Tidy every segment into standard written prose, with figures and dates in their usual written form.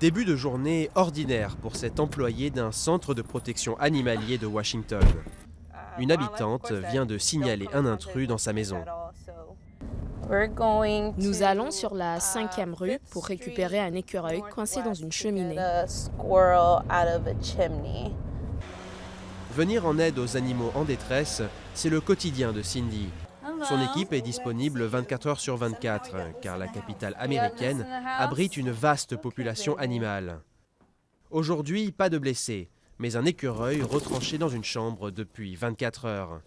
Début de journée ordinaire pour cet employé d'un centre de protection animalier de Washington. Une habitante vient de signaler un intrus dans sa maison. Nous allons sur la 5e rue pour récupérer un écureuil coincé dans une cheminée. Venir en aide aux animaux en détresse, c'est le quotidien de Cindy. Son équipe est disponible 24 heures sur 24, car la capitale américaine abrite une vaste population animale. Aujourd'hui, pas de blessés, mais un écureuil retranché dans une chambre depuis 24 heures.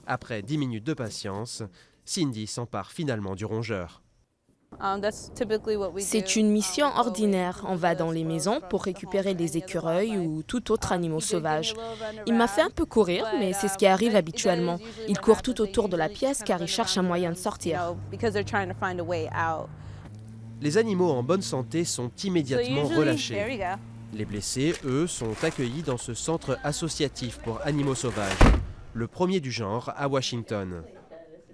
Après 10 minutes de patience, Cindy s'empare finalement du rongeur. C'est une mission ordinaire. On va dans les maisons pour récupérer les écureuils ou tout autre animal sauvage. Il m'a fait un peu courir, mais c'est ce qui arrive habituellement. Il court tout autour de la pièce car il cherche un moyen de sortir. Les animaux en bonne santé sont immédiatement relâchés. Les blessés, eux, sont accueillis dans ce centre associatif pour animaux sauvages, le premier du genre à Washington.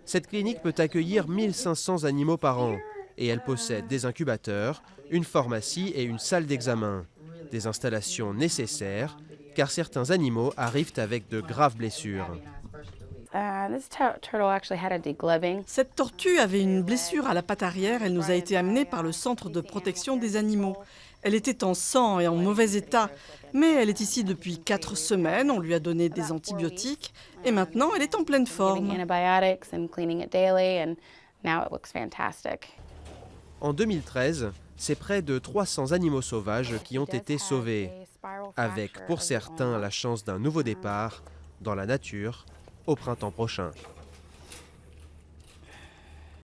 Cette clinique peut accueillir 1500 animaux par an et elle possède des incubateurs, une pharmacie et une salle d'examen. Des installations nécessaires car certains animaux arrivent avec de graves blessures. Cette tortue avait une blessure à la patte arrière. Elle nous a été amenée par le centre de protection des animaux. Elle était en sang et en mauvais état, mais elle est ici depuis 4 semaines. On lui a donné des antibiotiques et maintenant elle est en pleine forme. En 2013, c'est près de 300 animaux sauvages qui ont été sauvés, avec pour certains la chance d'un nouveau départ dans la nature au printemps prochain.